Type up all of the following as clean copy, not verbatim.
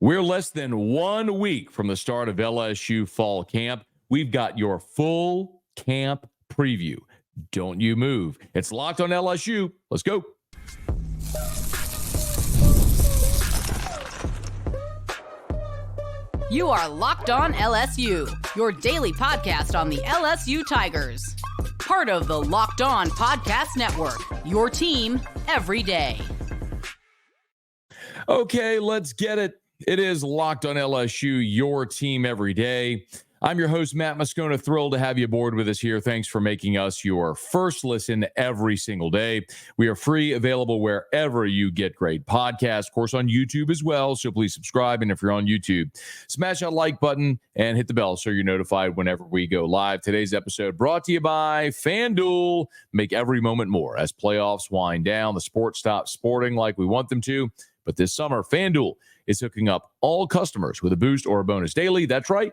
We're less than 1 week from the start of LSU fall camp. We've got your full camp preview. Don't you move. It's Locked on LSU. Let's go. You are Locked on LSU, your daily podcast on the LSU Tigers. Part of the Locked On Podcast Network, your team every day. Okay, let's get it. It is Locked on LSU, your team every day. I'm your host, Matt Moscona. Thrilled to have you aboard with us here. Thanks for making us your first listen every single day. We are free, available wherever you get great podcasts. Of course, on YouTube as well, so please subscribe. And if you're on YouTube, smash that like button and hit the bell so you're notified whenever we go live. Today's episode brought to you by FanDuel. Make every moment more. As playoffs wind down, the sport stops sporting like we want them to. But this summer, FanDuel is hooking up all customers with a boost or a bonus daily. That's right.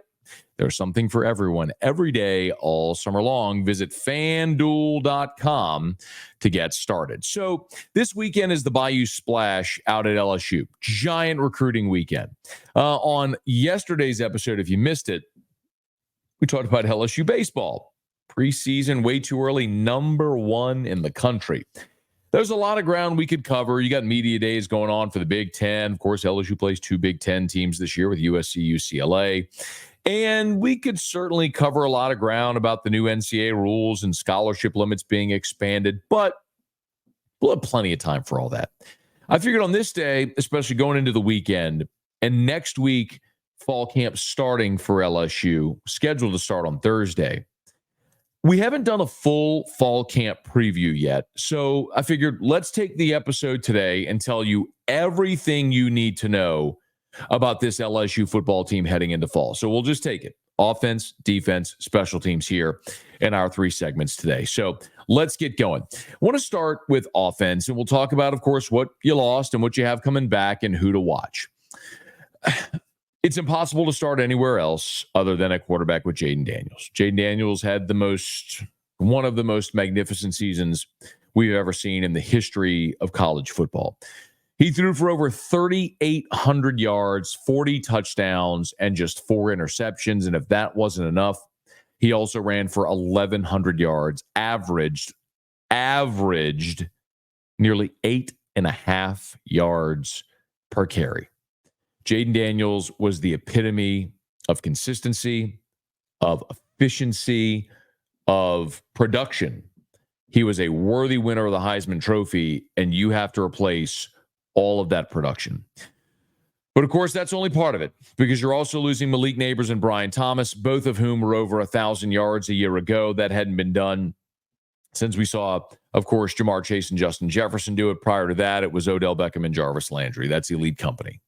There's something for everyone every day, all summer long. Visit FanDuel.com to get started. So this weekend is the Bayou Splash out at LSU. Giant recruiting weekend. On yesterday's episode, if you missed it, we talked about LSU baseball. Preseason, way too early, number one in the country. There's a lot of ground we could cover. You got media days going on for the Big Ten. Of course, LSU plays 2 Big Ten teams this year with USC, UCLA. And we could certainly cover a lot of ground about the new NCAA rules and scholarship limits being expanded, but we'll have plenty of time for all that. I figured on this day, especially going into the weekend, and next week, fall camp starting for LSU, scheduled to start on Thursday. We haven't done a full fall camp preview yet, so I figured let's take the episode today and tell you everything you need to know about this LSU football team heading into fall. So we'll just take it. Offense, defense, special teams here in our 3 segments today. So let's get going. I want to start with offense, and we'll talk about, of course, what you lost and what you have coming back and who to watch. It's impossible to start anywhere else other than at quarterback with Jayden Daniels. Jayden Daniels had one of the most magnificent seasons we've ever seen in the history of college football. He threw for over 3,800 yards, 40 touchdowns, and just 4 interceptions. And if that wasn't enough, he also ran for 1,100 yards, averaged nearly 8.5 yards per carry. Jayden Daniels was the epitome of consistency, of efficiency, of production. He was a worthy winner of the Heisman Trophy, and you have to replace all of that production. But of course, that's only part of it, because you're also losing Malik Nabers and Brian Thomas, both of whom were over 1,000 yards a year ago. That hadn't been done since we saw, of course, Jamar Chase and Justin Jefferson do it. Prior to that, it was Odell Beckham and Jarvis Landry. That's elite company.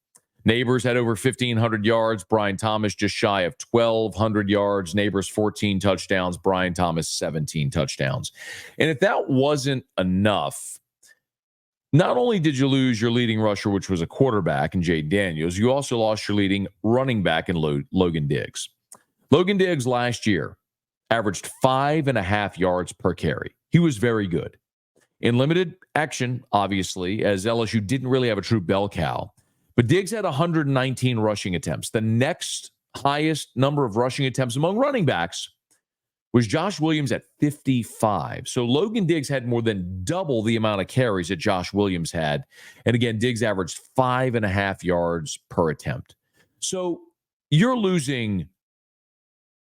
Nabers had over 1,500 yards. Brian Thomas just shy of 1,200 yards. Nabers 14 touchdowns. Brian Thomas 17 touchdowns. And if that wasn't enough, not only did you lose your leading rusher, which was a quarterback in Jayden Daniels, you also lost your leading running back in Logan Diggs. Logan Diggs last year averaged 5.5 yards per carry. He was very good. In limited action, obviously, as LSU didn't really have a true bell cow, but Diggs had 119 rushing attempts. The next highest number of rushing attempts among running backs was Josh Williams at 55. So Logan Diggs had more than double the amount of carries that Josh Williams had. And again, Diggs averaged 5.5 yards per attempt. So you're losing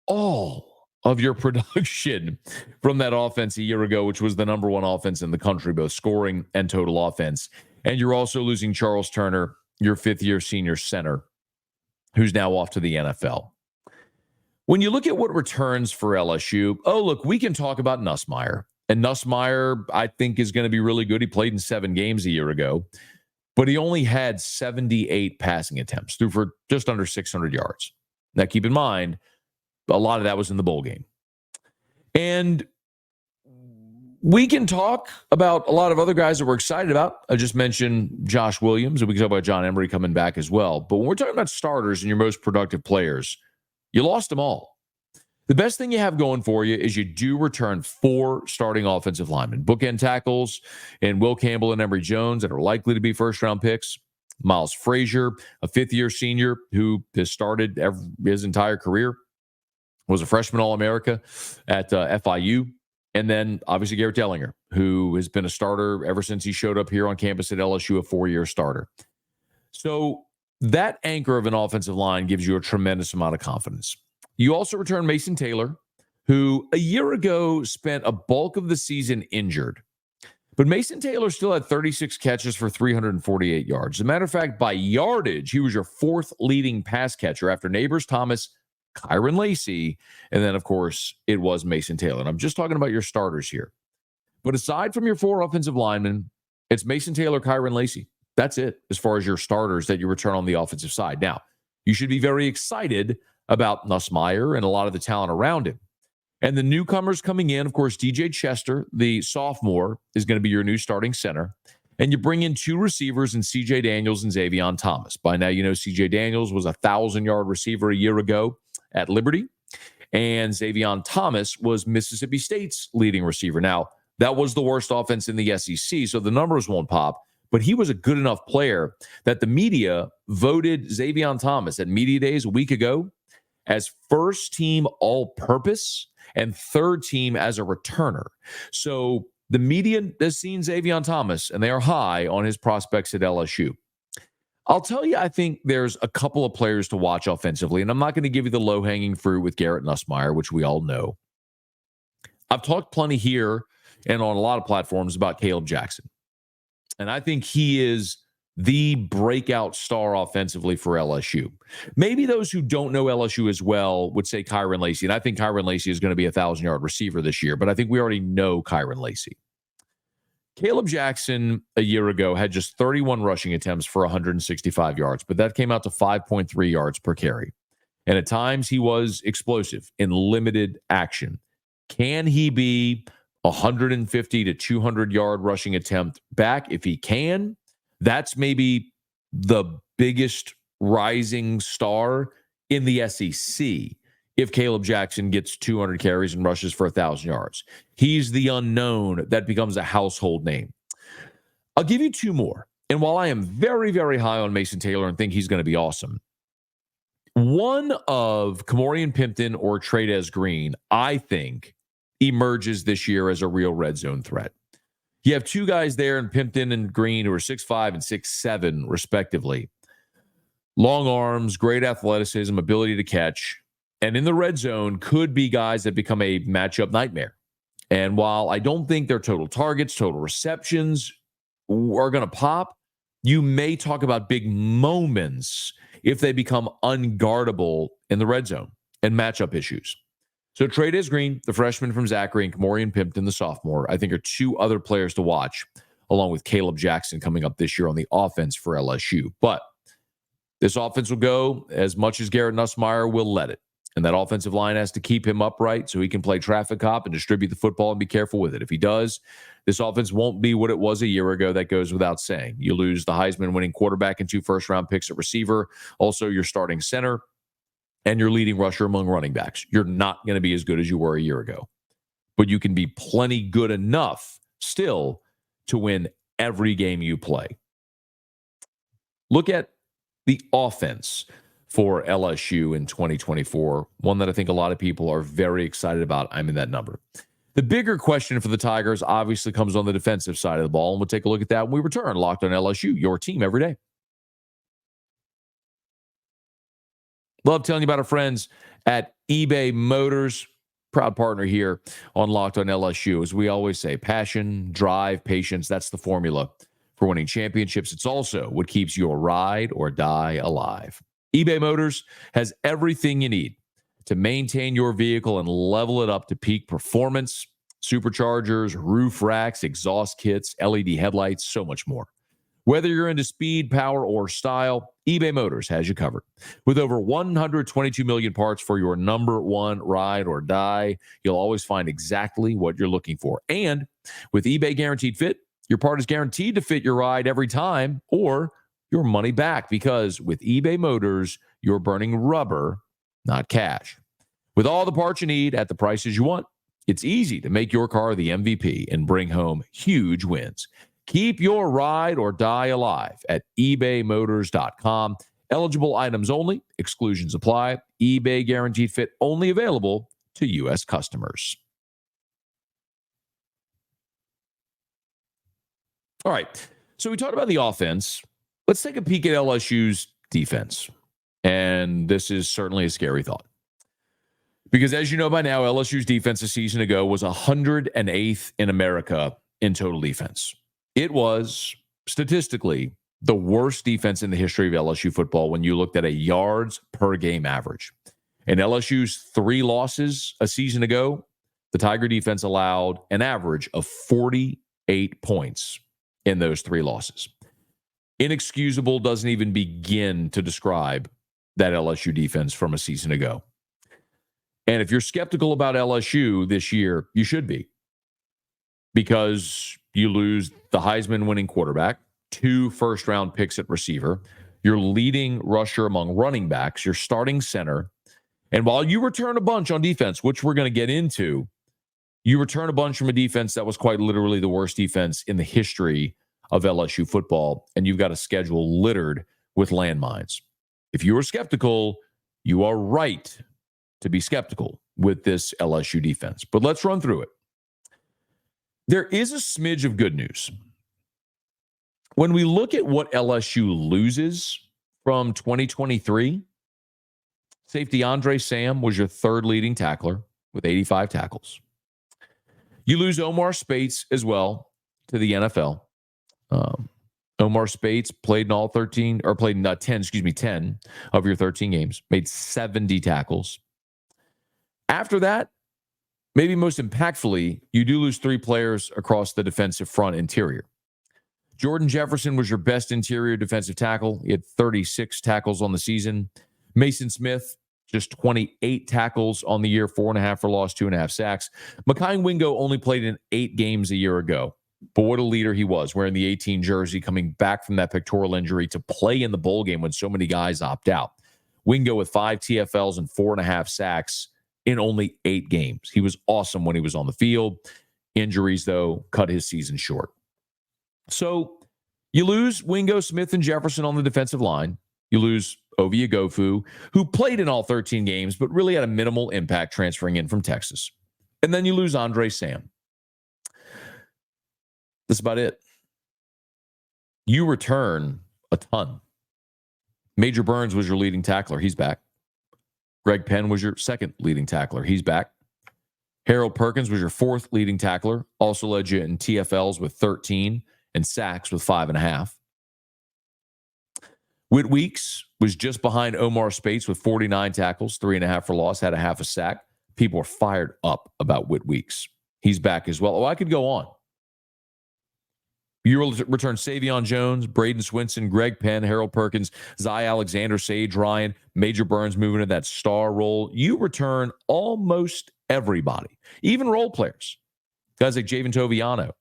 all of your production from that offense a year ago, which was the number 1 offense in the country, both scoring and total offense. And you're also losing Charles Turner, your 5th-year senior center, who's now off to the NFL. When you look at what returns for LSU, look, we can talk about Nussmeier. And Nussmeier, I think, is going to be really good. He played in 7 games a year ago, but he only had 78 passing attempts, threw for just under 600 yards. Now, keep in mind, a lot of that was in the bowl game. And we can talk about a lot of other guys that we're excited about. I just mentioned Josh Williams, and we can talk about John Emery coming back as well. But when we're talking about starters and your most productive players, you lost them all. The best thing you have going for you is you do return 4 starting offensive linemen, bookend tackles, and Will Campbell and Emory Jones that are likely to be first-round picks. Miles Frazier, a fifth-year senior who has started his entire career, was a freshman All-America at FIU. And then, obviously, Garrett Dellinger, who has been a starter ever since he showed up here on campus at LSU, a four-year starter. So that anchor of an offensive line gives you a tremendous amount of confidence. You also return Mason Taylor, who a year ago spent a bulk of the season injured. But Mason Taylor still had 36 catches for 348 yards. As a matter of fact, by yardage, he was your fourth leading pass catcher after Neighbors Thomas, Kyron Lacey, and then, of course, it was Mason Taylor. And I'm just talking about your starters here. But aside from your four offensive linemen, it's Mason Taylor, Kyron Lacey. That's it as far as your starters that you return on the offensive side. Now, you should be very excited about Nussmeier and a lot of the talent around him. And the newcomers coming in, of course, DJ Chester, the sophomore, is going to be your new starting center. And you bring in two receivers in CJ Daniels and Xavion Thomas. By now, you know CJ Daniels was a 1,000-yard receiver a year ago at Liberty. And Xavion Thomas was Mississippi State's leading receiver. Now, that was the worst offense in the SEC, so the numbers won't pop. But he was a good enough player that the media voted Xavion Thomas at Media Days a week ago as first team all-purpose and third team as a returner. So the media has seen Xavion Thomas, and they are high on his prospects at LSU. I'll tell you, I think there's a couple of players to watch offensively, and I'm not going to give you the low-hanging fruit with Garrett Nussmeier, which we all know. I've talked plenty here and on a lot of platforms about Caleb Jackson. And I think he is the breakout star offensively for LSU. Maybe those who don't know LSU as well would say Kyron Lacey. And I think Kyron Lacey is going to be a 1,000-yard receiver this year. But I think we already know Kyron Lacey. Caleb Jackson a year ago had just 31 rushing attempts for 165 yards. But that came out to 5.3 yards per carry. And at times he was explosive in limited action. Can he be 150 to 200-yard rushing attempt back? If he can, that's maybe the biggest rising star in the SEC if Caleb Jackson gets 200 carries and rushes for 1,000 yards. He's the unknown that becomes a household name. I'll give you two more. And while I am very, very high on Mason Taylor and think he's going to be awesome, one of Kamorian Pimpton or Trey'Dez Green, I think, emerges this year as a real red zone threat. You have two guys there in Pimpton and Green who are 6'5" and 6'7", respectively. Long arms, great athleticism, ability to catch, and in the red zone could be guys that become a matchup nightmare. And while I don't think their total targets, total receptions are going to pop, you may talk about big moments if they become unguardable in the red zone and matchup issues. So Trey'Dez Green, the freshman from Zachary, and Kamorian Pimpton, the sophomore, I think are two other players to watch, along with Caleb Jackson coming up this year on the offense for LSU. But this offense will go as much as Garrett Nussmeier will let it. And that offensive line has to keep him upright so he can play traffic cop and distribute the football and be careful with it. If he does, this offense won't be what it was a year ago. That goes without saying. You lose the Heisman-winning quarterback and 2 first-round picks at receiver, also your starting center, and your leading rusher among running backs. You're not going to be as good as you were a year ago. But you can be plenty good enough still to win every game you play. Look at the offense for LSU in 2024, one that I think a lot of people are very excited about. I'm in that number. The bigger question for the Tigers obviously comes on the defensive side of the ball, and we'll take a look at that when we return. Locked on LSU, your team every day. Love telling you about our friends at eBay Motors, proud partner here on Locked on LSU. As we always say, passion, drive, patience, that's the formula for winning championships. It's also what keeps your ride or die alive. eBay Motors has everything you need to maintain your vehicle and level it up to peak performance. Superchargers, roof racks, exhaust kits, LED headlights, so much more. Whether you're into speed, power, or style, eBay Motors has you covered. With over 122 million parts for your number one ride or die, you'll always find exactly what you're looking for. And with eBay Guaranteed Fit, your part is guaranteed to fit your ride every time or your money back, because with eBay Motors, you're burning rubber, not cash. With all the parts you need at the prices you want, it's easy to make your car the MVP and bring home huge wins. Keep your ride or die alive at ebaymotors.com. Eligible items only. Exclusions apply. eBay guaranteed fit only available to U.S. customers. All right. So we talked about the offense. Let's take a peek at LSU's defense. And this is certainly a scary thought. Because as you know by now, LSU's defense a season ago was 108th in America in total defense. It was statistically the worst defense in the history of LSU football when you looked at a yards per game average. In LSU's 3 losses a season ago, the Tiger defense allowed an average of 48 points in those 3 losses. Inexcusable doesn't even begin to describe that LSU defense from a season ago. And if you're skeptical about LSU this year, you should be. Because you lose the Heisman winning quarterback, 2 first-round picks at receiver, your leading rusher among running backs, your starting center. And while you return a bunch on defense, which we're going to get into, you return a bunch from a defense that was quite literally the worst defense in the history of LSU football, and you've got a schedule littered with landmines. If you are skeptical, you are right to be skeptical with this LSU defense. But let's run through it. There is a smidge of good news. When we look at what LSU loses from 2023, safety Andre Sam was your 3rd leading tackler with 85 tackles. You lose Omar Spates as well to the NFL. Omar Spates played in all 10 of your 13 games, made 70 tackles. After that, maybe most impactfully, you do lose 3 players across the defensive front interior. Jordan Jefferson was your best interior defensive tackle. He had 36 tackles on the season. Mason Smith, just 28 tackles on the year, 4.5 for loss, 2.5 sacks. Mekhi Wingo only played in 8 games a year ago. But what a leader he was, wearing the 18 jersey, coming back from that pectoral injury to play in the bowl game when so many guys opt out. Wingo with 5 TFLs and 4.5 sacks in only 8 games. He was awesome when he was on the field. Injuries, though, cut his season short. So you lose Wingo, Smith, and Jefferson on the defensive line. You lose Ovie Ogofu, who played in all 13 games, but really had a minimal impact transferring in from Texas. And then you lose Andre Sam. That's about it. You return a ton. Major Burns was your leading tackler. He's back. Greg Penn was your 2nd leading tackler. He's back. Harold Perkins was your 4th leading tackler. Also led you in TFLs with 13 and sacks with 5.5. Whit Weeks was just behind Omar Spates with 49 tackles, 3.5 for loss, had a 0.5 sack. People are fired up about Whit Weeks. He's back as well. Oh, I could go on. You return Savion Jones, Braden Swinson, Greg Penn, Harold Perkins, Zy Alexander, Sage Ryan, Major Burns moving into that star role. You return almost everybody, even role players. Guys like Javen Toviano,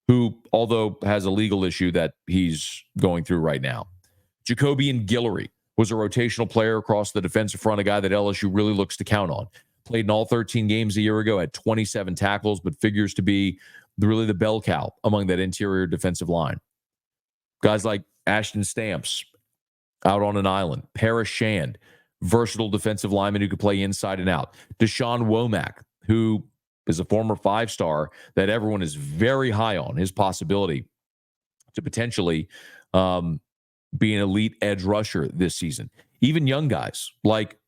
who, although has a legal issue that he's going through right now. Jacobian Guillory was a rotational player across the defensive front, a guy that LSU really looks to count on. Played in all 13 games a year ago, had 27 tackles, but figures to be really the bell cow among that interior defensive line. Guys like Ashton Stamps out on an island. Paris Shand, versatile defensive lineman who could play inside and out. Deshaun Womack, who is a former 5-star that everyone is very high on, his possibility to potentially be an elite edge rusher this season. Even young guys like,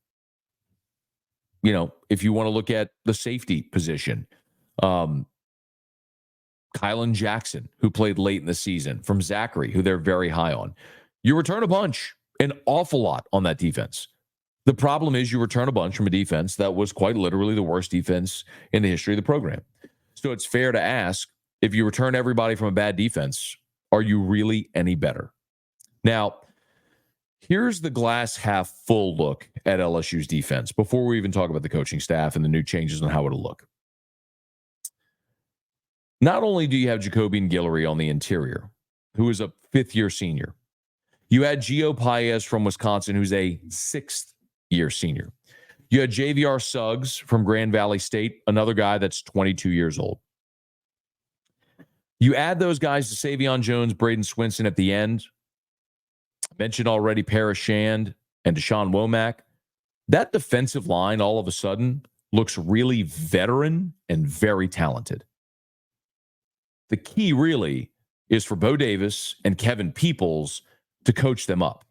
if you want to look at the safety position, Kylan Jackson, who played late in the season, from Zachary, who they're very high on. You return a bunch, an awful lot on that defense. The problem is you return a bunch from a defense that was quite literally the worst defense in the history of the program. So it's fair to ask, if you return everybody from a bad defense, are you really any better? Now, here's the glass half full look at LSU's defense before we even talk about the coaching staff and the new changes on how it'll look. Not only do you have Jacobian Guillory on the interior, who is a 5th-year senior, you had Gio Paez from Wisconsin, who's a 6th-year senior. You had JVR Suggs from Grand Valley State, another guy that's 22 years old. You add those guys to Savion Jones, Braden Swinson at the end. Mentioned already Paris Shand and Deshaun Womack. That defensive line all of a sudden looks really veteran and very talented. The key really is for Bo Davis and Kevin Peoples to coach them up.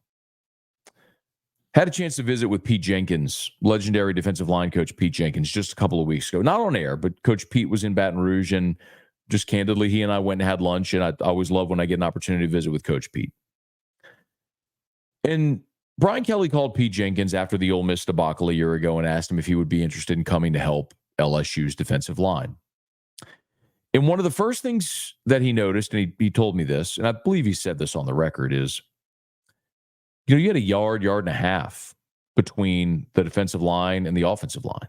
Had a chance to visit with Pete Jenkins, legendary defensive line coach Pete Jenkins, just a couple of weeks ago. Not on air, but Coach Pete was in Baton Rouge, and just candidly, he and I went and had lunch, and I always love when I get an opportunity to visit with Coach Pete. And Brian Kelly called Pete Jenkins after the Ole Miss debacle a year ago and asked him if he would be interested in coming to help LSU's defensive line. And one of the first things that he noticed, and he told me this, and I believe he said this on the record, is, you had a yard and a half between the defensive line and the offensive line.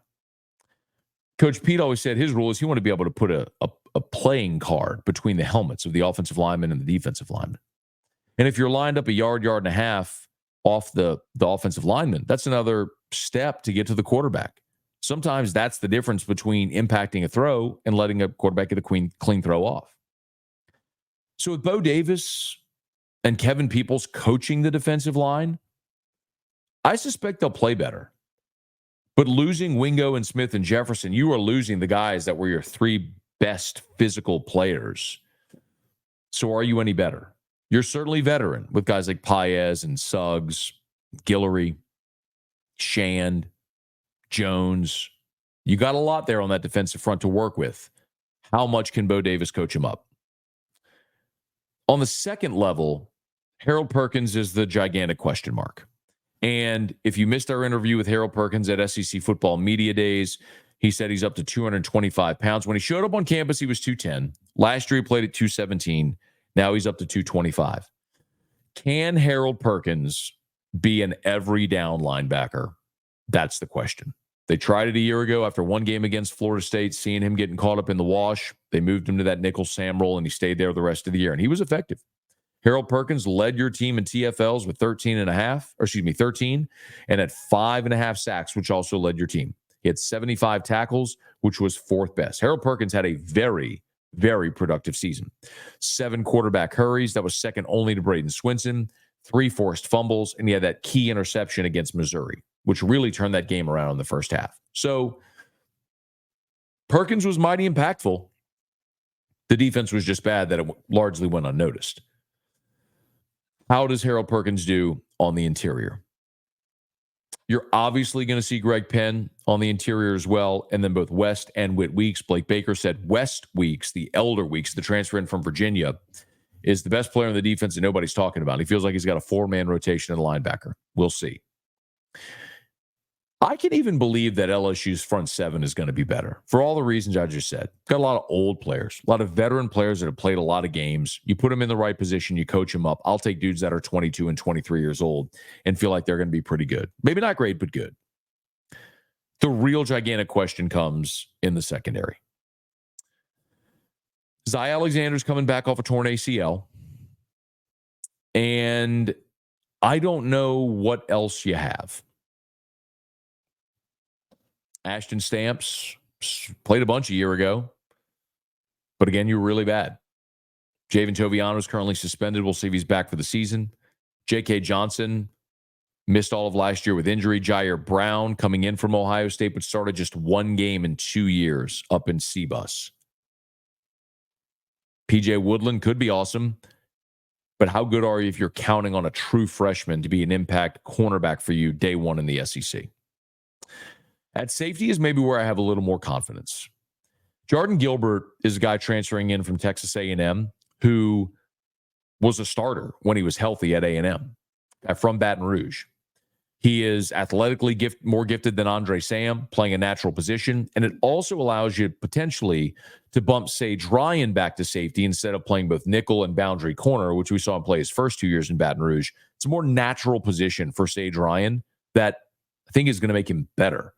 Coach Pete always said his rule is he wanted to be able to put a playing card between the helmets of the offensive lineman and the defensive lineman. And if you're lined up a yard and a half off the offensive lineman, that's another step to get to the quarterback. Sometimes that's the difference between impacting a throw and letting a quarterback get a clean throw off. So with Bo Davis and Kevin Peoples coaching the defensive line, I suspect they'll play better. But losing Wingo and Smith and Jefferson, you are losing the guys that were your three best physical players. So are you any better? You're certainly veteran with guys like Paez and Suggs, Guillory, Shand, Jones. You got a lot there on that defensive front to work with. How much can Bo Davis coach him up? On the second level, Harold Perkins is the gigantic question mark. And if you missed our interview with Harold Perkins at SEC Football Media Days, he said he's up to 225 pounds. When he showed up on campus, he was 210. Last year, he played at 217. Now he's up to 225. Can Harold Perkins be an every down linebacker? That's the question. They tried it a year ago after one game against Florida State, seeing him getting caught up in the wash. They moved him to that nickel Sam role, and he stayed there the rest of the year, and he was effective. Harold Perkins led your team in TFLs with 13 and had 5.5 sacks, which also led your team. He had 75 tackles, which was fourth best. Harold Perkins had a very, very productive season. 7 quarterback hurries. That was second only to Braden Swinson. 3 forced fumbles, and he had that key interception against Missouri, which really turned that game around in the first half. So Perkins was mighty impactful. The defense was just bad that it largely went unnoticed. How does Harold Perkins do on the interior? You're obviously going to see Greg Penn on the interior as well, and then both West and Whit Weeks. Blake Baker said West Weeks, the elder Weeks, the transfer in from Virginia, is the best player on the defense that nobody's talking about. He feels like he's got a 4-man rotation at linebacker. We'll see. I can even believe that LSU's front 7 is going to be better for all the reasons I just said. Got a lot of old players, a lot of veteran players that have played a lot of games. You put them in the right position, you coach them up. I'll take dudes that are 22 and 23 years old and feel like they're going to be pretty good. Maybe not great, but good. The real gigantic question comes in the secondary. Zy Alexander's coming back off a torn ACL. And I don't know what else you have. Ashton Stamps played a bunch a year ago. But again, you were really bad. Javen Toviano is currently suspended. We'll see if he's back for the season. J.K. Johnson missed all of last year with injury. Jair Brown coming in from Ohio State, but started just 1 game in 2 years up in C-Bus. P.J. Woodland could be awesome. But how good are you if you're counting on a true freshman to be an impact cornerback for you day one in the SEC? At safety is maybe where I have a little more confidence. Jordan Gilbert is a guy transferring in from Texas A&M who was a starter when he was healthy at A&M from Baton Rouge. He is athletically more gifted than Andre Sam, playing a natural position, and it also allows you potentially to bump Sage Ryan back to safety instead of playing both nickel and boundary corner, which we saw him play his first 2 years in Baton Rouge. It's a more natural position for Sage Ryan that I think is going to make him better.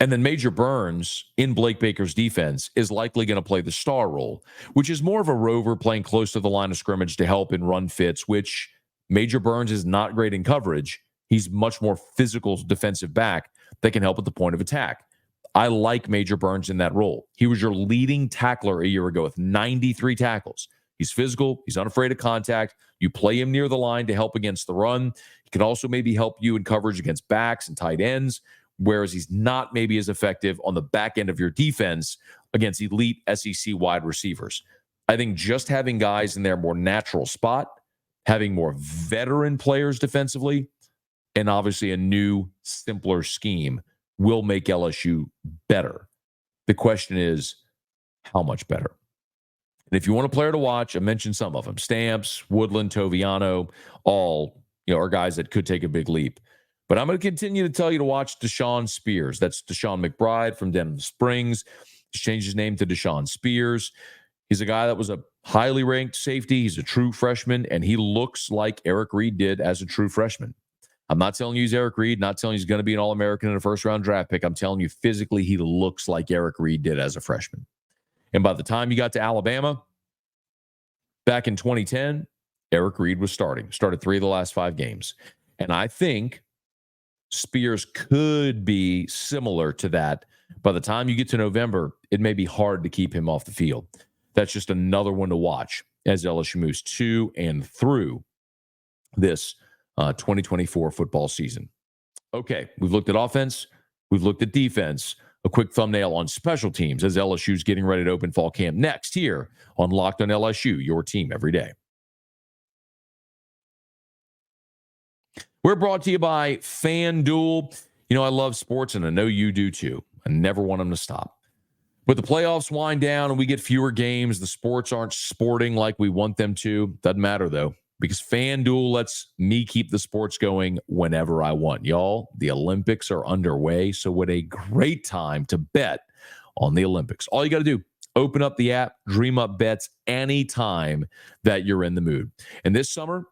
And then Major Burns in Blake Baker's defense is likely going to play the star role, which is more of a rover playing close to the line of scrimmage to help in run fits, which Major Burns is not great in coverage. He's much more physical defensive back that can help at the point of attack. I like Major Burns in that role. He was your leading tackler a year ago with 93 tackles. He's physical. He's unafraid of contact. You play him near the line to help against the run. He can also maybe help you in coverage against backs and tight ends, whereas he's not maybe as effective on the back end of your defense against elite SEC wide receivers. I think just having guys in their more natural spot, having more veteran players defensively, and obviously a new, simpler scheme will make LSU better. The question is, how much better? And if you want a player to watch, I mentioned some of them. Stamps, Woodland, Toviano, all are guys that could take a big leap. But I'm going to continue to tell you to watch Deshaun Spears. That's Deshaun McBride from Denham Springs. He's changed his name to Deshaun Spears. He's a guy that was a highly ranked safety. He's a true freshman, and he looks like Eric Reed did as a true freshman. I'm not telling you he's Eric Reed, not telling you he's going to be an All-American and a first-round draft pick. I'm telling you physically he looks like Eric Reed did as a freshman. And by the time you got to Alabama, back in 2010, Eric Reed was started 3 of the last 5 games. And I think Spears could be similar to that. By the time you get to November, it may be hard to keep him off the field. That's just another one to watch as LSU moves to and through this 2024 football season. Okay, we've looked at offense. We've looked at defense. A quick thumbnail on special teams as LSU's getting ready to open fall camp next here on Locked on LSU, your team every day. We're brought to you by FanDuel. I love sports, and I know you do too. I never want them to stop. But the playoffs wind down and we get fewer games. The sports aren't sporting like we want them to. Doesn't matter, though, because FanDuel lets me keep the sports going whenever I want. Y'all, the Olympics are underway, so what a great time to bet on the Olympics. All you got to do, open up the app, dream up bets anytime that you're in the mood. And this summer,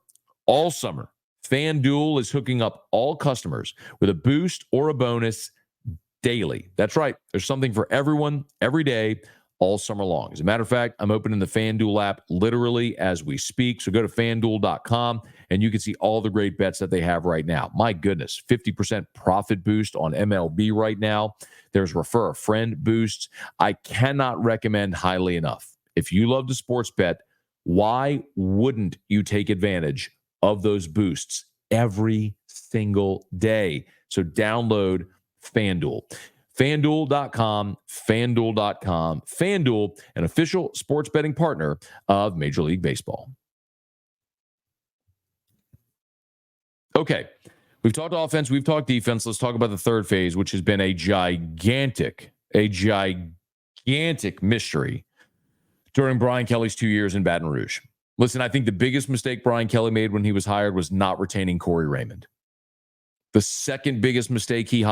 all summer, FanDuel is hooking up all customers with a boost or a bonus daily. That's right. There's something for everyone, every day, all summer long. As a matter of fact, I'm opening the FanDuel app literally as we speak. So go to FanDuel.com and you can see all the great bets that they have right now. My goodness, 50% profit boost on MLB right now. There's refer a friend boosts. I cannot recommend highly enough. If you love to sports bet, why wouldn't you take advantage of those boosts every single day? So download FanDuel. FanDuel.com, FanDuel.com. FanDuel, an official sports betting partner of Major League Baseball. Okay, we've talked offense, we've talked defense. Let's talk about the third phase, which has been a gigantic mystery during Brian Kelly's 2 years in Baton Rouge. Listen, I think the biggest mistake Brian Kelly made when he was hired was not retaining Corey Raymond. The second biggest mistake he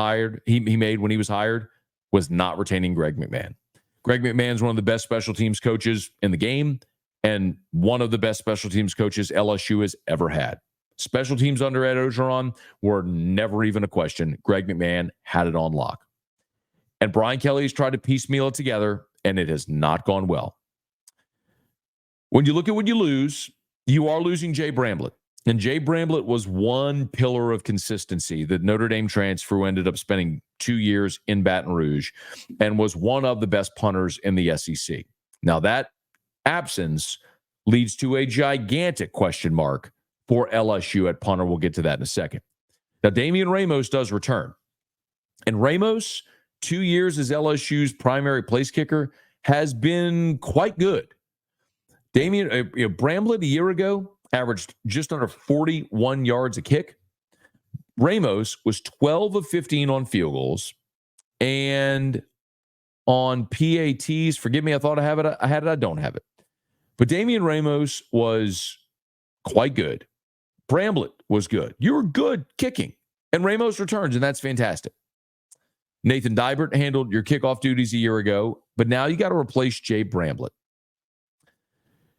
made when he was hired was not retaining Greg McMahon. Greg McMahon is one of the best special teams coaches in the game and one of the best special teams coaches LSU has ever had. Special teams under Ed Orgeron were never even a question. Greg McMahon had it on lock. And Brian Kelly's tried to piecemeal it together, and it has not gone well. When you look at what you lose, you are losing Jay Bramblett. And Jay Bramblett was one pillar of consistency. The Notre Dame transfer who ended up spending 2 years in Baton Rouge and was one of the best punters in the SEC. Now, that absence leads to a gigantic question mark for LSU at punter. We'll get to that in a second. Now, Damian Ramos does return. And Ramos, 2 years as LSU's primary place kicker, has been quite good. Bramblett a year ago averaged just under 41 yards a kick. Ramos was 12 of 15 on field goals. And on PATs, forgive me, I thought I had it, I don't have it. But Damian Ramos was quite good. Bramblett was good. You were good kicking. And Ramos returns, and that's fantastic. Nathan Dybert handled your kickoff duties a year ago, but now you got to replace Jay Bramblett.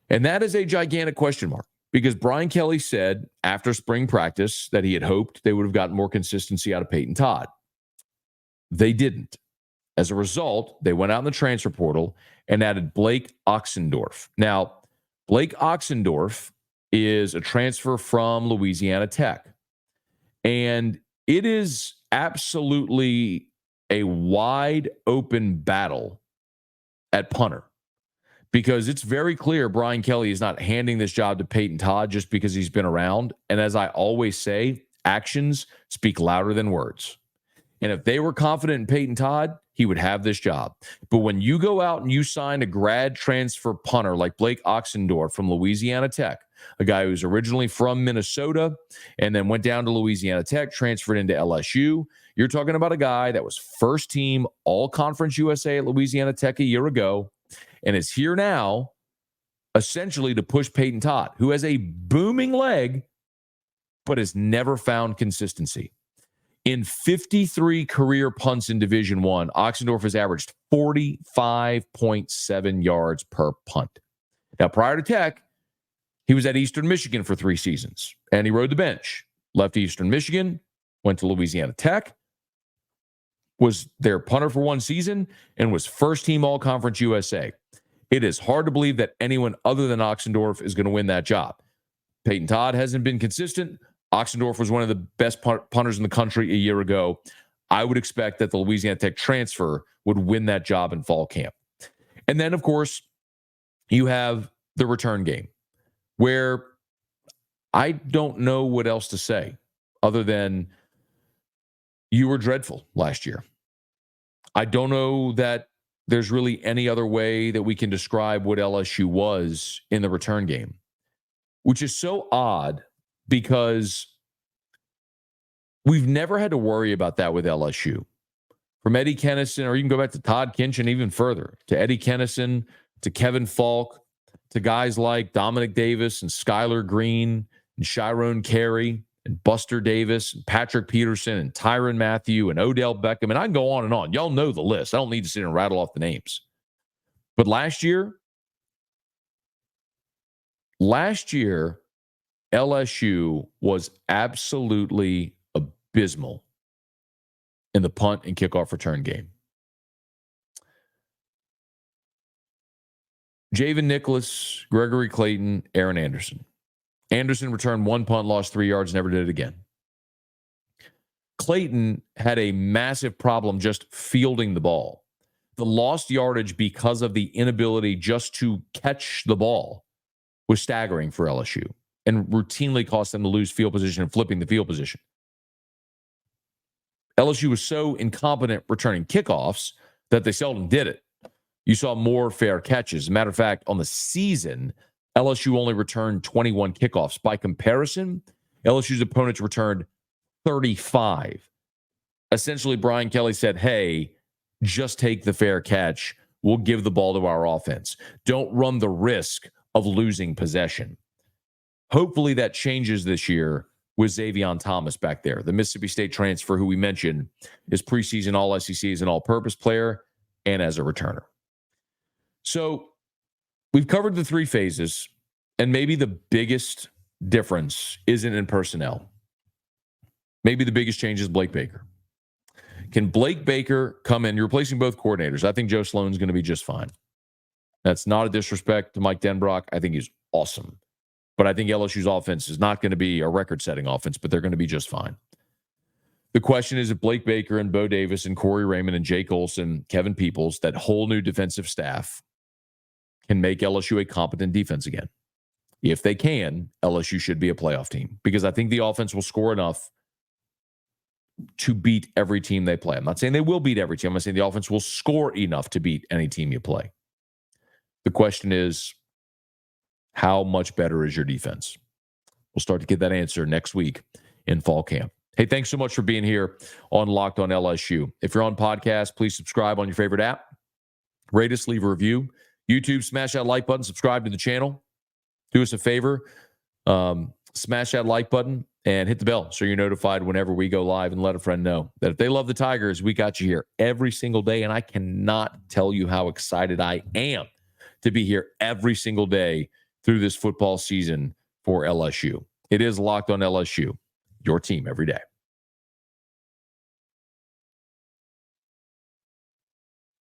And that is a gigantic question mark because Brian Kelly said after spring practice that he had hoped they would have gotten more consistency out of Peyton Todd. They didn't. As a result, they went out in the transfer portal and added Blake Oxendorf. Now, Blake Oxendorf is a transfer from Louisiana Tech. And it is absolutely a wide open battle at punter, because it's very clear Brian Kelly is not handing this job to Peyton Todd just because he's been around. And as I always say, actions speak louder than words. And if they were confident in Peyton Todd, he would have this job. But when you go out and you sign a grad transfer punter like Blake Oxendorf from Louisiana Tech, a guy who's originally from Minnesota and then went down to Louisiana Tech, transferred into LSU, you're talking about a guy that was first team All-Conference USA at Louisiana Tech a year ago and is here now essentially to push Peyton Todd, who has a booming leg but has never found consistency. In 53 career punts in Division I, Oxendorf has averaged 45.7 yards per punt. Now, prior to Tech, he was at Eastern Michigan for 3 seasons, and he rode the bench. Left Eastern Michigan, went to Louisiana Tech, was their punter for 1 season, and was first-team All-Conference USA. It is hard to believe that anyone other than Oxendorf is going to win that job. Peyton Todd hasn't been consistent. Oxendorf was one of the best punters in the country a year ago. I would expect that the Louisiana Tech transfer would win that job in fall camp. And then, of course, you have the return game, where I don't know what else to say other than you were dreadful last year. I don't know that there's really any other way that we can describe what LSU was in the return game, which is so odd because we've never had to worry about that with LSU. From Eddie Kennison, or you can go back to Todd Kinch and even further, to Eddie Kennison, to Kevin Falk, to guys like Dominic Davis and Skylar Green and Chiron Carey and Buster Davis and Patrick Peterson and Tyrann Mathieu and Odell Beckham. And I can go on and on. Y'all know the list. I don't need to sit and rattle off the names. But last year, LSU was absolutely abysmal in the punt and kickoff return game. Javen Nicholas, Gregory Clayton, Aaron Anderson. Anderson returned 1 punt, lost 3 yards, never did it again. Clayton had a massive problem just fielding the ball. The lost yardage because of the inability just to catch the ball was staggering for LSU and routinely cost them to lose field position and flipping the field position. LSU was so incompetent returning kickoffs that they seldom did it. You saw more fair catches. As a matter of fact, on the season, LSU only returned 21 kickoffs. By comparison, LSU's opponents returned 35. Essentially, Brian Kelly said, hey, just take the fair catch. We'll give the ball to our offense. Don't run the risk of losing possession. Hopefully that changes this year with Xavion Thomas back there. The Mississippi State transfer, who we mentioned, is preseason All-SEC as an all-purpose player and as a returner. So we've covered the 3 phases, and maybe the biggest difference isn't in personnel. Maybe the biggest change is Blake Baker. Can Blake Baker come in? You're replacing both coordinators. I think Joe Sloan's going to be just fine. That's not a disrespect to Mike Denbrock. I think he's awesome. But I think LSU's offense is not going to be a record-setting offense, but they're going to be just fine. The question is if Blake Baker and Bo Davis and Corey Raymond and Jake Olson, Kevin Peoples, that whole new defensive staff, can make LSU a competent defense again. If they can, LSU should be a playoff team because I think the offense will score enough to beat every team they play. I'm not saying they will beat every team. I'm saying the offense will score enough to beat any team you play. The question is, how much better is your defense? We'll start to get that answer next week in fall camp. Hey, thanks so much for being here on Locked On LSU. If you're on podcast, please subscribe on your favorite app. Rate us, leave a review. YouTube, smash that like button, subscribe to the channel. Do us a favor, smash that like button and hit the bell so you're notified whenever we go live, and let a friend know that if they love the Tigers, we got you here every single day. And I cannot tell you how excited I am to be here every single day through this football season for LSU. It is Locked On LSU, your team every day.